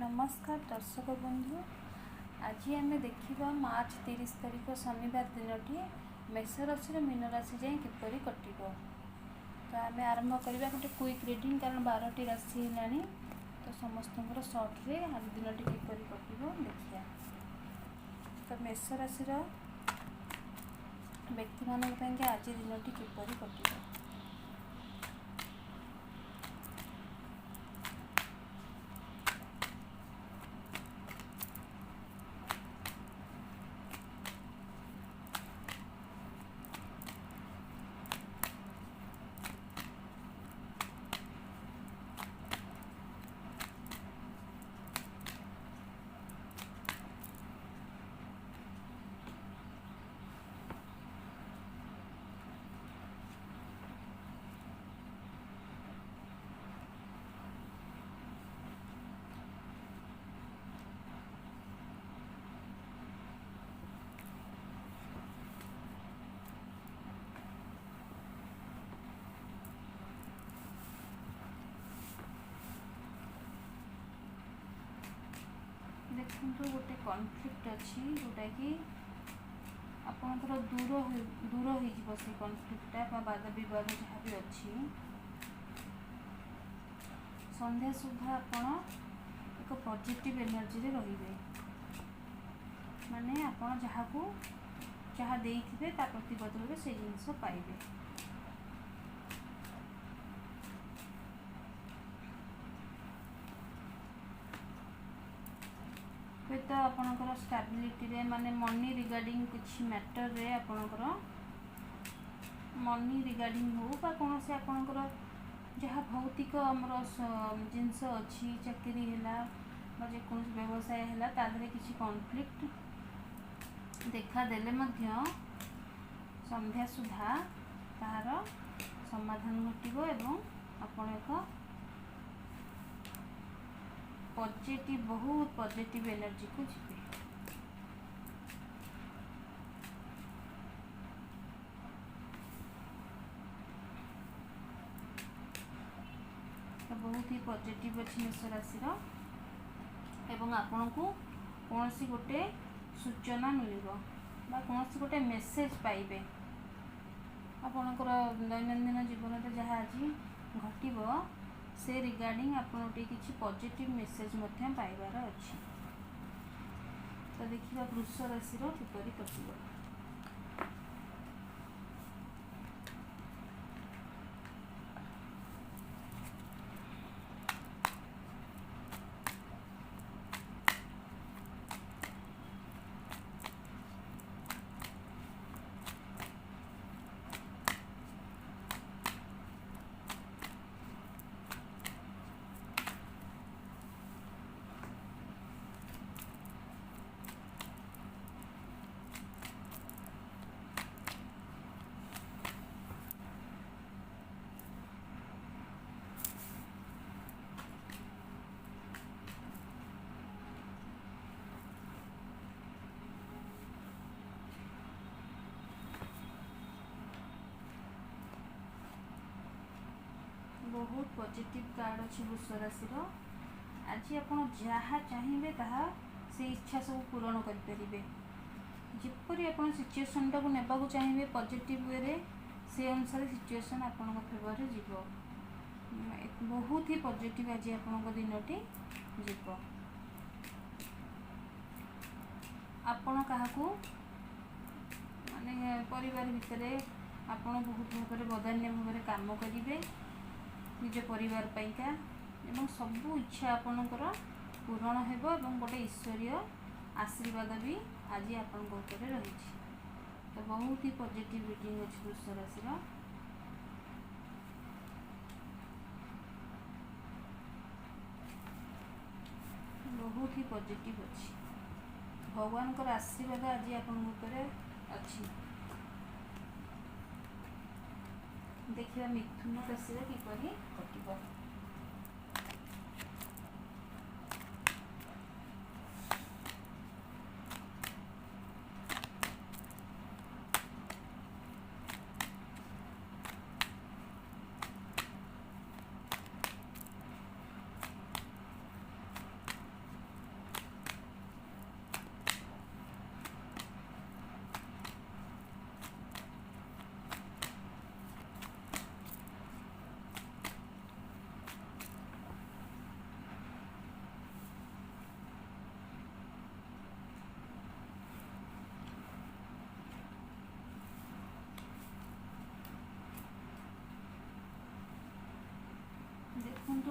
नमस्कार दर्शक बंधु, आज आम देखा मार्च 30 तारिख शनिवार दिनटी मेष राशि मीन राशि जाए किपर कट। तो आम आरंभ करवा गोटे क्विक रिडिंग, कारण 12टी राशि है तो समस्त सर्ट्रे आज दिनटी किपर कट देखिए। तो मेष राशि व्यक्ति मान आज दिनटी किपर कट। देखो गोटे कॉन्फ्लिक्ट अच्छी जोटा कि आपंकर दूर हो से कॉन्फ्लिक्टा वाद विवाद जहाँ भी अच्छी संध्या सुधा आपड़ एक पॉजिटिव एनर्जी रे रहिबे, माने आपड़ जहाँ को जहाँ देइथिबे ता प्रतिबदल में से जिनस पाइबे। तो आपणकर स्टेबिलिटी रे माने मनी रिगार्डिंग कुछ मैटर रे आपणकर मनी रिगार्डिंग हो बा कौन से आपणकर जहाँ भौतिक आमर जिनस अच्छी चाकरी है जेको व्यवसाय है तादे किसी कॉन्फ्लिक्ट देखा देले मध्य संध्या सुधा तार समाधान घटिबो एवं आपण एक पॉजिटिव बहुत पॉजिटिव एनर्जी को जीवे। तो बहुत ही पॉजिटिव अच्छी मेष राशि एवं आपण को कौन सी गोटे सूचना मिलिबो बा कौन सी गोटे मेसेज पाइबे आपणकर दैनंदिन जीवन में जहाँ आज घटिबो से रिगार्डिंग आपटे किसी पॉजिटिव मेसेज पाइबार अच्छी। तो देखिए वृष राशि किपरि कटिबो। बहुत पॉजिटिव कार्ड अच्छी वृष राशि आज आप जहाँ चाहिए ताहा से इच्छा सब पूरण करें जपरी आप सिचुएसन टाक नेबा चाहिए पॉजिटिव वे रे से अनुसार सिचुएसन आपण फेवर जीव बहुत ही पॉजिटिव आज आपण दिनटी जीव। आपण क्या माने परिवार भितर आपण बहुत भाव बदान्य भाव काम करेंगे निज परिवार पाइका एवं सबू इच्छा आपणकर पूरण हेबो एवं गोटे ईश्वरीय आशीर्वाद भी आज आपण रही। तो बहुत ही पॉजिटिव रीडिंग अच्छी वृष राशि बहुत ही पॉजिटिव अच्छी भगवान का आशीर्वाद आज आपण अच्छी। देखिए मिथुन राशि किपरि कटिबो।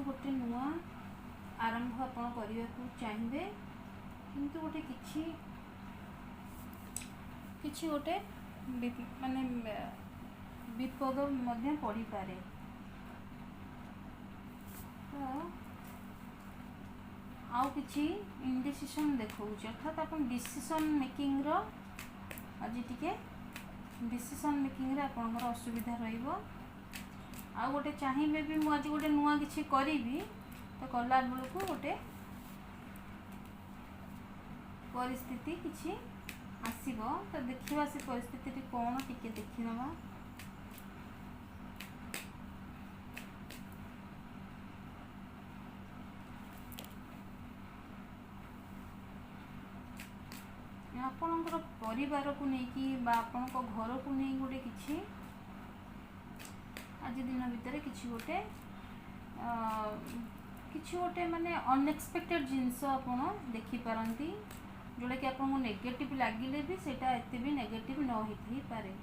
କିନ୍ତୁ ଗୋଟେ ନୂଆ ଆରମ୍ଭ ଆପଣ କରିବାକୁ ଚାହିଁବେ, କିନ୍ତୁ ଗୋଟେ କିଛି ଗୋଟେ ମାନେ ବିପଦ ମଧ୍ୟ ପଡ଼ିପାରେ। ତ ଆଉ କିଛି ଇନଡିସିସନ୍ ଦେଖାଉଛି, ଅର୍ଥାତ୍ ଆପଣ ଡିସିସନ୍ ମେକିଂର ଆଜି ଟିକେ ଡିସିସନ୍ ମେକିଂରେ ଆପଣଙ୍କର ଅସୁବିଧା ରହିବ। ଆଉ ଗୋଟେ ଚାହିଁବେ ବି ମୁଁ ଆଜି ଗୋଟେ ନୂଆ କିଛି କରିବି, ତ କଲା ବେଳକୁ ଗୋଟେ ପରିସ୍ଥିତି କିଛି ଆସିବ। ତ ଦେଖିବା ସେ ପରିସ୍ଥିତିଟି କ'ଣ, ଟିକେ ଦେଖିନେବା। ଆପଣଙ୍କର ପରିବାରକୁ ନେଇକି ବା ଆପଣଙ୍କ ଘରକୁ ନେଇ ଗୋଟେ କିଛି ଆଜି ଦିନ ଭିତରେ କିଛି ଗୋଟେ ମାନେ ଅନଏକ୍ସପେକ୍ଟେଡ୍ ଜିନିଷ ଆପଣ ଦେଖିପାରନ୍ତି, ଯେଉଁଟାକି ଆପଣଙ୍କୁ ନେଗେଟିଭ୍ ଲାଗିଲେ ବି ସେଇଟା ଏତେ ବି ନେଗେଟିଭ୍ ନ ହେଇଥାଇପାରେ,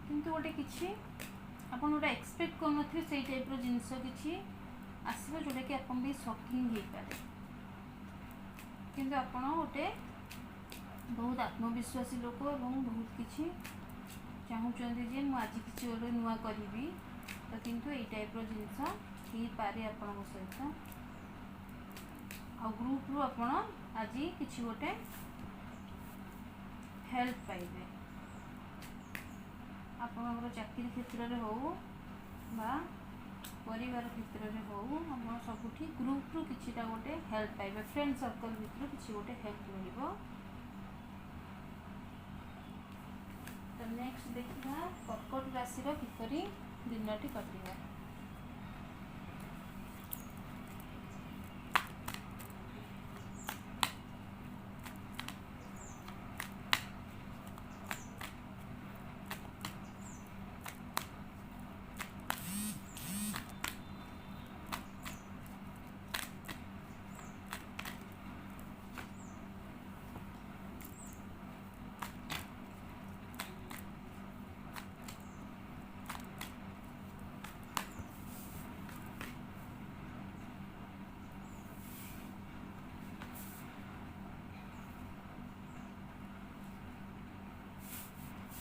କିନ୍ତୁ ଗୋଟେ କିଛି ଆପଣ ଗୋଟେ ଏକ୍ସପେକ୍ଟ କରୁନଥିବେ ସେଇ ଟାଇପ୍ର ଜିନିଷ କିଛି ଆସିବ, ଯେଉଁଟାକି ଆପଣ ବି ସକିଂ ହେଇପାରେ। କିନ୍ତୁ ଆପଣ ଗୋଟେ ବହୁତ ଆତ୍ମବିଶ୍ୱାସୀ ଲୋକ ଏବଂ ବହୁତ କିଛି ଚାହୁଁଛନ୍ତି ଯେ ମୁଁ ଆଜି କିଛି ଗୋଟେ ନୂଆ କରିବି, ତ କିନ୍ତୁ ଏଇ ଟାଇପ୍ର ଜିନିଷ ହେଇପାରେ ଆପଣଙ୍କ ସହିତ। ଆଉ ଗ୍ରୁପ୍ରୁ ଆପଣ ଆଜି କିଛି ଗୋଟେ ହେଲ୍ପ ପାଇବେ, ଆପଣଙ୍କର ଚାକିରି କ୍ଷେତ୍ରରେ ହେଉ ବା ପରିବାର କ୍ଷେତ୍ରରେ ହେଉ, ଆପଣ ସବୁଠି ଗ୍ରୁପ୍ରୁ କିଛିଟା ଗୋଟେ ହେଲ୍ପ ପାଇବେ, ଫ୍ରେଣ୍ଡ ସର୍କଲ୍ ଭିତରୁ କିଛି ଗୋଟେ ହେଲ୍ପ ମିଳିବ। ତ ନେକ୍ସଟ ଦେଖିବା କର୍କଟ ରାଶିର କିପରି ଦିନଟି କଟିବ।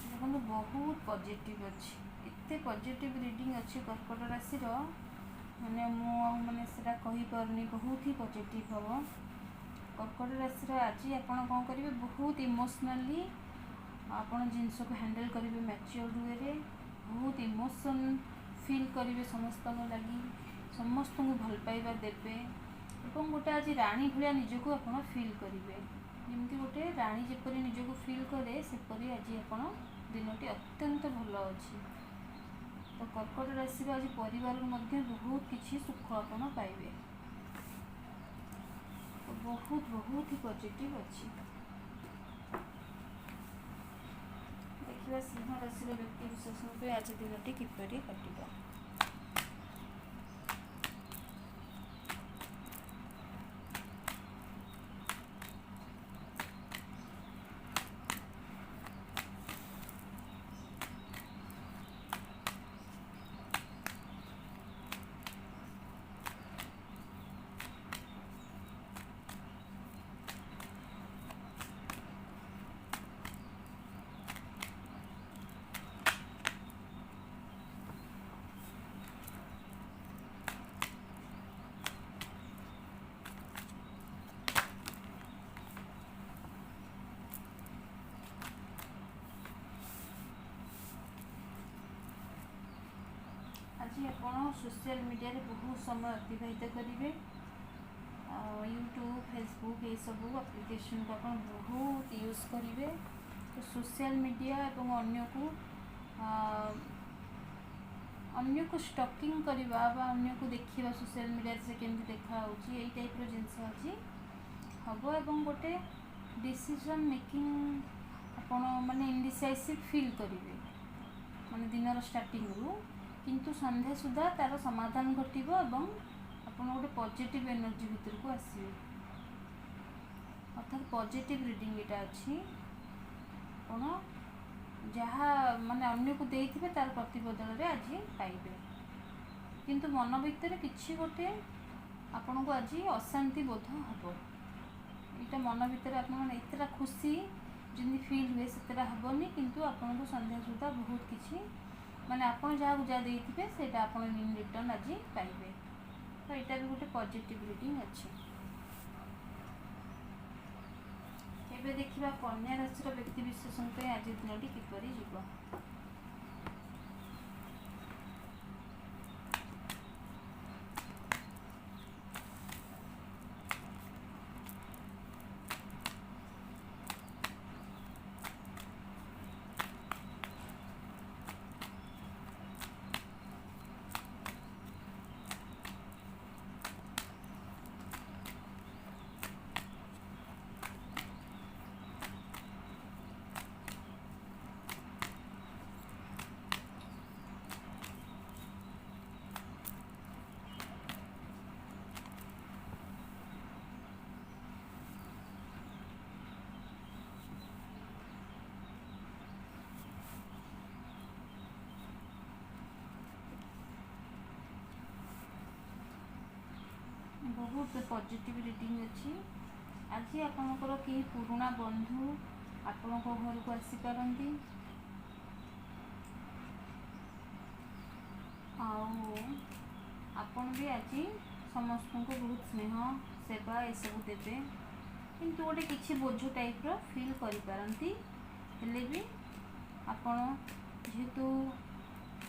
ଦେଖନ୍ତୁ ବହୁତ ପଜିଟିଭ୍ ଅଛି, ଏତେ ପଜିଟିଭ୍ ରିଡ଼ିଂ ଅଛି କର୍କଟ ରାଶିର, ମାନେ ମୁଁ ମାନେ ସେଟା କହିପାରୁନି, ବହୁତ ହି ପଜିଟିଭ୍ ହେବ। କର୍କଟ ରାଶିର ଆଜି ଆପଣ କ'ଣ କରିବେ, ବହୁତ ଇମୋସନାଲି ଆପଣ ଜିନିଷକୁ ହ୍ୟାଣ୍ଡେଲ୍ କରିବେ, ମ୍ୟାଚୁଅର୍ଡ ୱେରେ ବହୁତ ଇମୋସନ୍ ଫିଲ୍ କରିବେ, ସମସ୍ତଙ୍କ ଲାଗି ସମସ୍ତଙ୍କୁ ଭଲ ପାଇବା ଦେବେ ଏବଂ ଗୋଟେ ଆଜି ରାଣୀ ଭଳିଆ ନିଜକୁ ଆପଣ ଫିଲ୍ କରିବେ, ଯେମିତି ଗୋଟେ ରାଣୀ ଯେପରି ନିଜକୁ ଫିଲ୍ କରେ ସେପରି ଆଜି ଆପଣ ଦିନଟି ଅତ୍ୟନ୍ତ ଭଲ ଅଛି। ତ କର୍କଟ ରାଶିର ଆଜି ପରିବାରରୁ ମଧ୍ୟ ବହୁତ କିଛି ସୁଖ ଆପଣ ପାଇବେ, ତ ବହୁତ ହି ପଜିଟିଭ୍ ଅଛି। ଦେଖିବା ସିଂହ ରାଶିର ବ୍ୟକ୍ତି ବିଶେଷଙ୍କ ପାଇଁ ଆଜି ଦିନଟି କିପରି କଟିବ। ଆଜି ଆପଣ ସୋସିଆଲ ମିଡ଼ିଆରେ ବହୁତ ସମୟ ଅତିବାହିତ କରିବେ, ୟୁଟ୍ୟୁବ୍ ଫେସବୁକ୍ ଏସବୁ ଆପ୍ଲିକେସନକୁ ଆପଣ ବହୁତ ୟୁଜ୍ କରିବେ। ତ ସୋସିଆଲ ମିଡ଼ିଆ ଏବଂ ଅନ୍ୟକୁ ଷ୍ଟକିଂ କରିବା ବା ଅନ୍ୟକୁ ଦେଖିବା ସୋସିଆଲ ମିଡ଼ିଆରେ ସେ କେମିତି ଦେଖାହେଉଛି, ଏଇ ଟାଇପ୍ର ଜିନିଷ ଆଜି ହେବ ଏବଂ ଗୋଟେ ଡିସିସନ୍ ମେକିଂ ଆପଣ ମାନେ ଇନଡିସାଇସିଭ୍ ଫିଲ୍ କରିବେ, ମାନେ ଦିନର ଷ୍ଟାର୍ଟିଂରୁ, କିନ୍ତୁ ସନ୍ଧ୍ୟା ସୁଦ୍ଧା ତା'ର ସମାଧାନ ଘଟିବ ଏବଂ ଆପଣ ଗୋଟେ ପଜିଟିଭ୍ ଏନର୍ଜି ଭିତରକୁ ଆସିବେ, ଅର୍ଥାତ୍ ପଜିଟିଭ୍ ରିଡ଼ିଂ ଏଇଟା ଅଛି। ଆପଣ ଯାହା ମାନେ ଅନ୍ୟକୁ ଦେଇଥିବେ ତା'ର ପ୍ରତିବଦଳରେ ଆଜି ପାଇବେ, କିନ୍ତୁ ମନ ଭିତରେ କିଛି ଗୋଟେ आपन को आज अशांति बोध हम यहाँ मन भितर आप एतटा खुशी जमी फिल हुए से हेनी किंतु आपन को संध्या सुधा बहुत किसी माने आपन जहाँ जहाँ देते से आप रिटर्न आज पाइबे। तो यहाँ भी गोटे पॉजिटिव रीडिंग अच्छे। एबे देखिबा कन्या राशि व्यक्ति विशेषों आज दिनटी किपरि जीव। बहुत पॉजिटिव रीडिंग अच्छी। आज आपणकर कई पुराना बंधु आपण घर को आसीपारती आपण भी आज समस्त को बहुत स्नेह सेवा ये सब देवे किंतु गोटे किसी बोझ टाइप रो फील करिपारती हेले भी आपण जेहेतु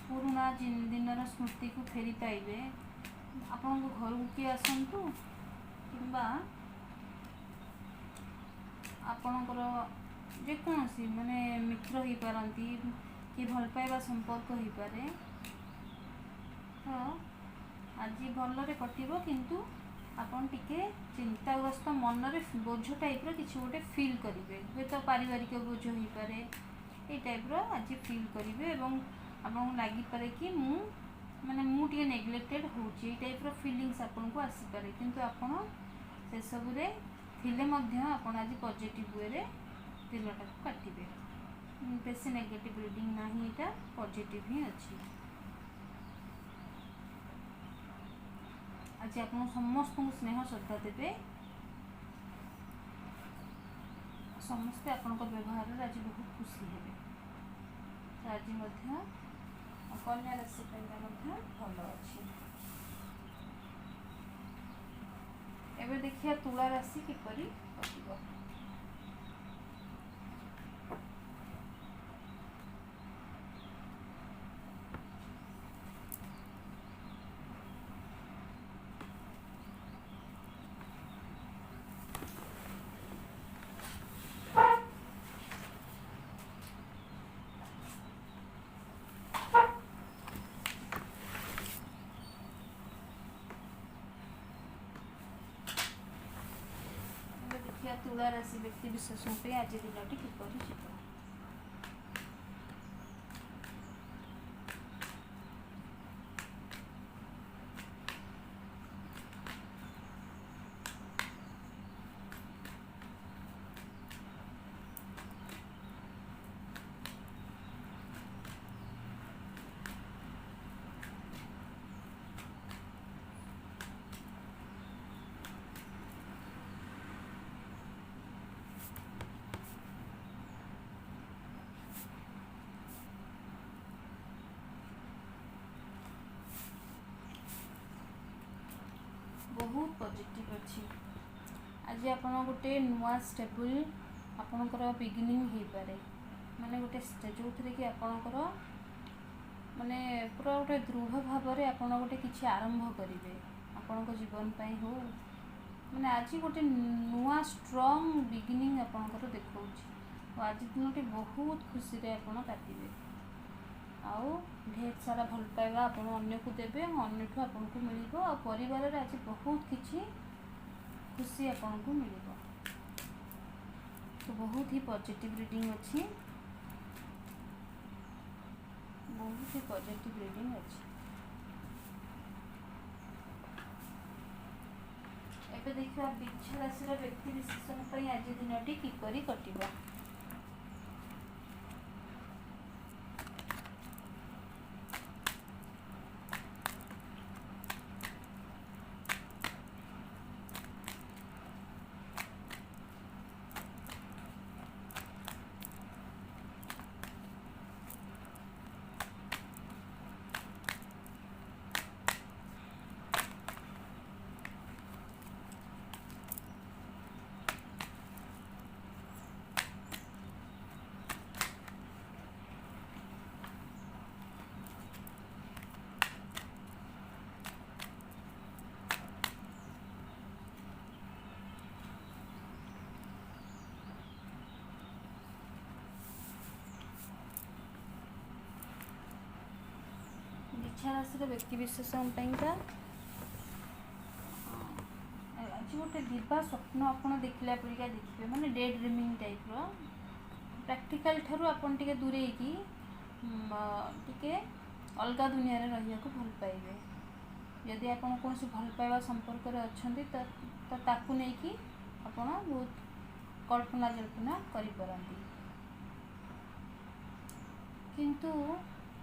पुराना दिनर स्मृति को फेरी पाइबे आपण घर को किए आसतु कि आपणकर जेकोसी माने मित्र हो पारती कि भल पाइबा संपर्क हो पारे। तो आज भलरे कटिबो किंतु आपन टिके चिंताग्रस्त मनरे बोझ टाइप रो किछि गोटे फील करिवे हे तो पारिवारिक बोझ हो पारे ए टाइप रो आज फील करिवे एवं आपन लागि पारे कि मु माने मुझे नेग्लेक्टेड होची टाइप रो फीलिंग्स आपन को आसी पारे किंतु आपन से सब रे थिले मध्य आपन आज पॉजिटिव वे रे दिनटा को काटिबे। बेसी नेगेटिव रीडिंग नाही एटा पॉजिटिव ही अछि। आज आपन समस्त को स्नेह श्रद्धा देबे समस्ते आपन को व्यवहार रे आज बहुत खुशी हेबे। आज मध्य कन्या राशि भल अच्छी। एबे देखिए तुला राशि किपरि कटिबो। तुला राशि व्यक्ति विशेषों पे आज दिनटी किपरि जीव। बहुत पॉजिटिव अच्छी। आज आप गोटे नुआ स्टेबल आपणकर बिगिनिंग हो पारे माने गोटे जो थे कि आपणकर माने पूरा गोटे दृढ़ भाव में आप गोटे किसी आरंभ करेंगे आपण जीवन पाई हो माने आज गोटे नुआ स्ट्रॉन्ग बिगिनिंग आपणकर देखा आज दिन बहुत खुशी रे आपण काटिबे आउ ढेर सारा भल पाइबा आपण अन्य को देबे अन्यठू आपण को मिलिबो आ परिवार रे आज बहुत किछि खुशी आपण को मिलिबो। तो बहुत ही पॉजिटिव रीडिंग अच्छी। बहुत ही पॉजिटिव रीडिंग अच्छी। एबे देखिबा वृक्ष राशि रा व्यक्ति विशेषण पई आज दिनटी किपरि कटिबो। बिच्छा राशि व्यक्ति विशेष आज गोटे दिवा स्वप्न आपड़ देखला परिका देखिए माने डे ड्रीमिंग टाइप रो प्रैक्टिकल ठारू आपन टिके दूरे की टिके अलगा दुनिया रे रहिया को भल पाइबे यदि आपन कोनसी भल पाइबा संपर्क रे अछंती त ताकू नै कि आपन बहुत कल्पना जल्पना करि परंती किंतु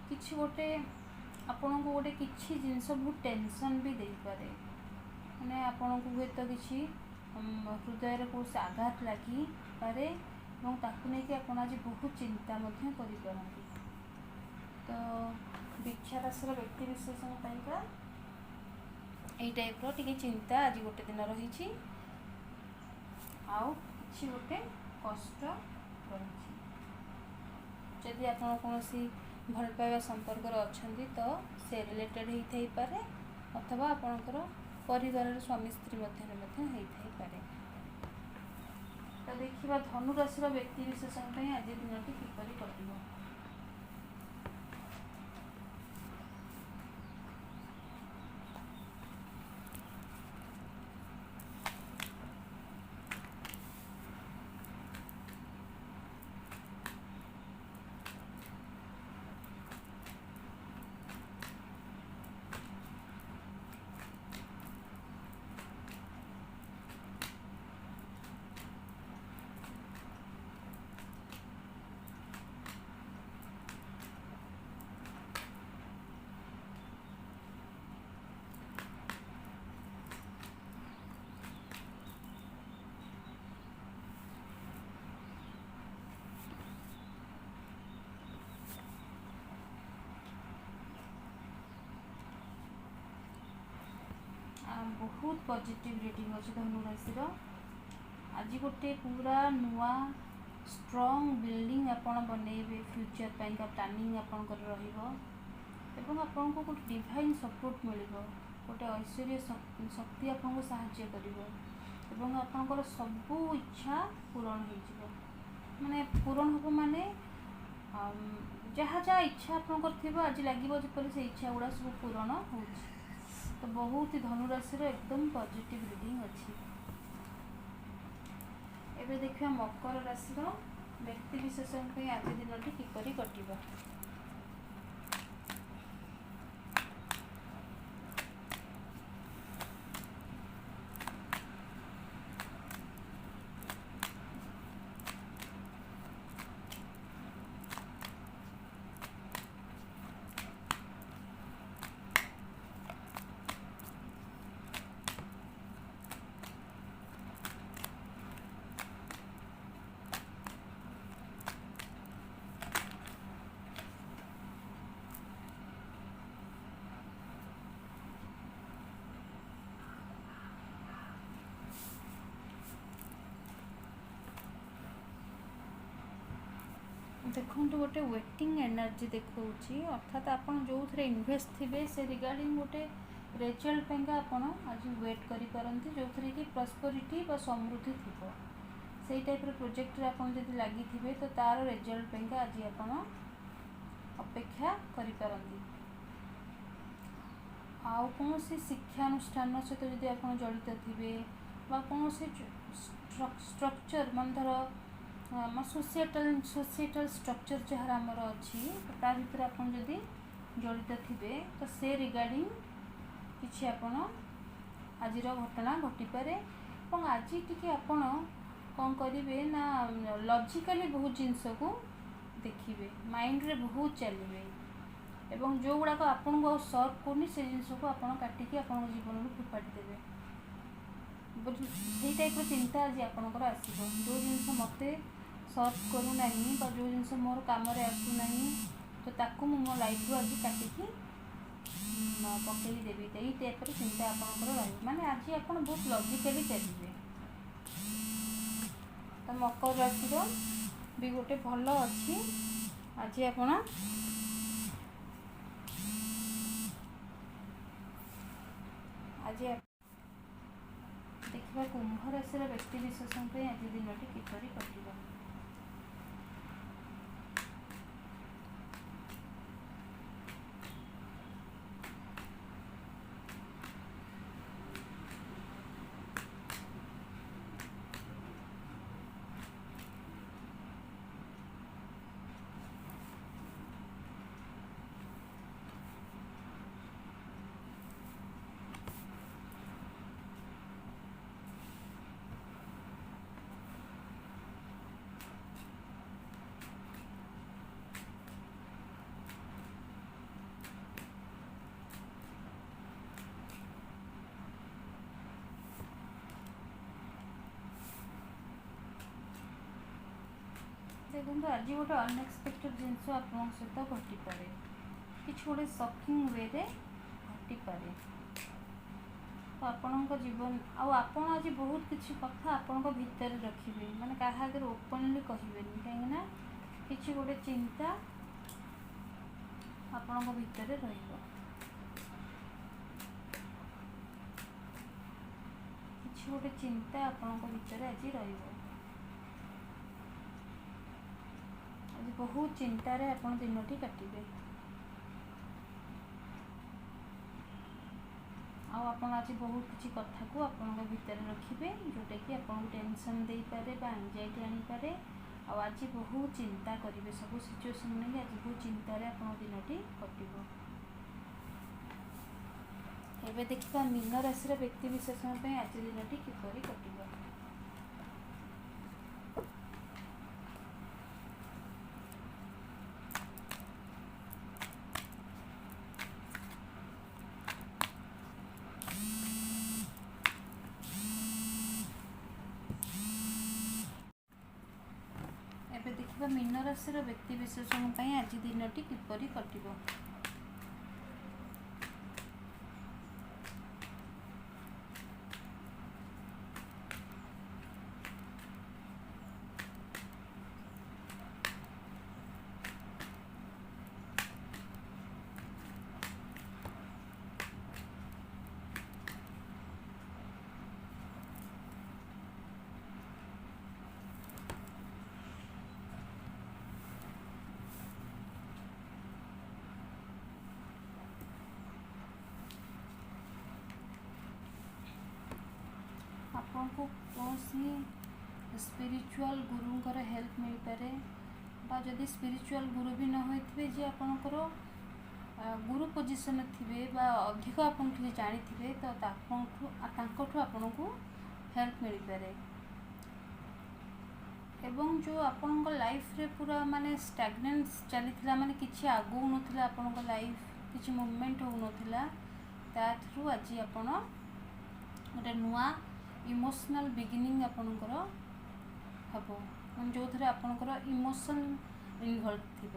किछि गोटे आपन को गोटे किछि जिंस बहुत टेंशन भी दे पारे माने आपन को हुए तो किछि हृदय रे कोस आघात लागि पारे এবং ताकू नहीं कि आपन आज बहुत चिंता मध्य करि परंती तो बिच्छा राशि व्यक्ति विशेष पाइका एई टाइप रो टिके चिंता आज गोटे दिन रही छी आउ किछि गोटे कष्ट रही जदि आपन कोनोसी भल पाइबा संपर्क रे अछंती तो से रिलेटेड ही थई पारे अथवा आपनकर परिवार स्वामी स्त्री मध्य ही थई पारे तो देखिबा धनु राशि व्यक्ति विशेष आज दिनटी किपरि कटिबो बहुत पॉजिटिव रेटिंग अच्छे धनु राशि आज गोटे पूरा नुआ स्ट्रॉन्ग बिल्डिंग आपण बनइबे फ्यूचर का प्लानिंग आपंकर एवं आपन को गोटे डिवाइन सपोर्ट मिल गोटे ऐश्वर्य शक्ति आपको साहाय्य कर आपंकर सबू इच्छा पूरण हो माने पूरण हम माने जहाँ जहाँ इच्छा आपंकर थी आज लगे जपर से इच्छा गुड़ा सब पूरण हो तो बहुत ही धनु राशि एकदम पॉजिटिव रीडिंग अच्छी एबे देखिए मकर राशि व्यक्ति विशेष आज दिन किपरि कटिबा देखो गोटे वेटिंग एनर्जी देखा अर्थात आप जो थे इन्वेस्ट थे से रिगार्डिंग गोटे रिजल्ट पेंगा आपन आज वेट करि परंती जो थे कि प्रॉस्पेरिटी व समृद्धि थी से टाइप प्रोजेक्ट रे आपन जदि लगी थे तो तार रिजल्ट पेंगा आज आपन अपेक्षा करि परंती आउ कौन सी शिक्षानुष्ठान सहित जदि आपन जड़ित थे कौन सी स्ट्रक्चर मन धर सोसाइटल स्ट्रक्चर जहाँ आमर अच्छी ता भर आप जड़ित थे तो से रिगार्डिंग किसी आपन आज घटना घटीपे और आज टी आपन कौन करेंगे ना लॉजिकली बहुत जिनस को देखिए माइंड रे बहुत चलिए एवं जो गुड़ाक आपन को सर्व करनी से जिनस को आप काटिकी आपन जीवन में फोपाड़ी देवे ये टाइप चिंता आज आपंकर आसो जो जिनस मत सर्व करूना जो जिनस मोर कम आसूना तो ताकू मो लाइफ रू आज काटिकी पकईदेवी यही टाइप चिंता आपंकर माने आज आप बहुत लॉजिकली चलिए तो मकर राशि भी गोटे भल अच्छी आज आप आज देखा कुंभ राशि व्यक्ति विशेष आज दिनटी किपरि कटिबा देखो आज गोटे अनएक्सपेक्टेड जिनस आप सहित घटीपे कि गोटे सकिंग वे घटीपे तो आपण जीवन आपण आज बहुत किसी कथा आपण भितर रखिए माने क्या आगे ओपनली कहे कहीं कि गोटे चिंता आपण भितर रही गोटे चिंता आपण भितर आज आज बहुत चिंतार आपण दिनटी काटे आपण आज बहुत किसी कथा को आपण भितर रखिए जोटा कि आपको टेंशन दे पारे एंजाइटी आनी पारे आज बहुत चिंता करेंगे सब सिचुएसन नहीं आज बहुत चिंतार आपण दिनटी कटो एबे देखा मीन राशि व्यक्ति विशेषण आज दिनटी किपर कटो एबे देखा मीन राशि व्यक्ति विशेषण आज दिनटी किपर कटो आपको कौन स्पिरिचुअल गुरुंकर हेल्प मिल पारे जदि स्पिरिचुअल गुरु भी न होइथिबे जे आपनकर गुरु पोजिशन थिबे बा अधिक आपन कि जानी थिबे तो तांकठु आपनको हेल्प मिल पारे एवं जो आपन लाइफ रे पूरा माने स्टैग्नेंस चलीथिला माने किछि आगु नथिला आपन लाइफ किछि मूवमेंट हो नथिला ता थ्रू आज आपन गोटे नुआ इमोशनल बिगिनिंग आपणकर हम मैं जो थे आपणकर इमोशन इनवॉल्व थी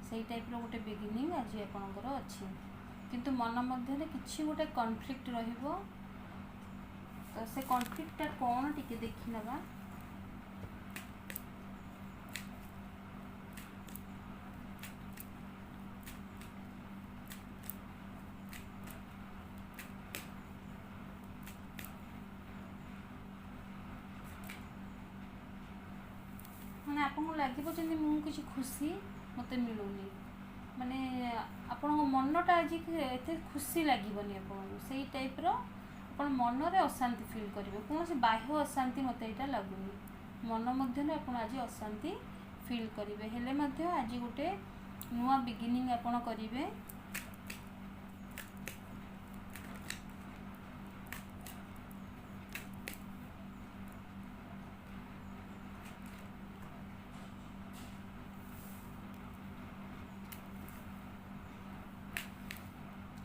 से टाइप गोटे बिगिनिंग आज आपणकर अच्छी किंतु मन मध्य किसी गोटे कॉन्फ्लिक्ट रहिबो तो से कॉन्फ्लिक्ट कौन टिके देखि नबा मैंने आपको लगे जमी मुझे खुशी मत मिलूनी माने आपण मनटा आज एते खुशी लगनी आपको टाइप आप मन रे अशांति फील करेंगे कौन बाह्य अशांति मत यहाँ लगुनि मन मध्य आज अशांति फील करेंगे हेले आज गोटे नुआ बिगिनिंग आपन करेंगे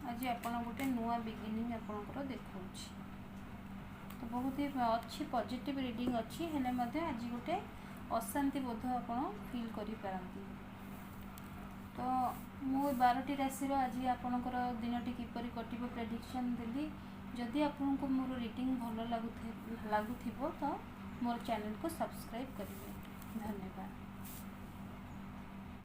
आज आप गोटे नुआ बिगिनिंग आपंकर देखा तो बहुत ही अच्छी पॉजिटिव रीडिंग अच्छी हेले आज गोटे अशांति बोध आप फील करी तो मु 12टी राशि आज आपंकर दिनटी किपरि कटिबो प्रेडिक्शन देली जदि आपको मोर रीडिंग भल लगुथिबो तो मोर चैनल को सब्सक्राइब करेंगे। धन्यवाद।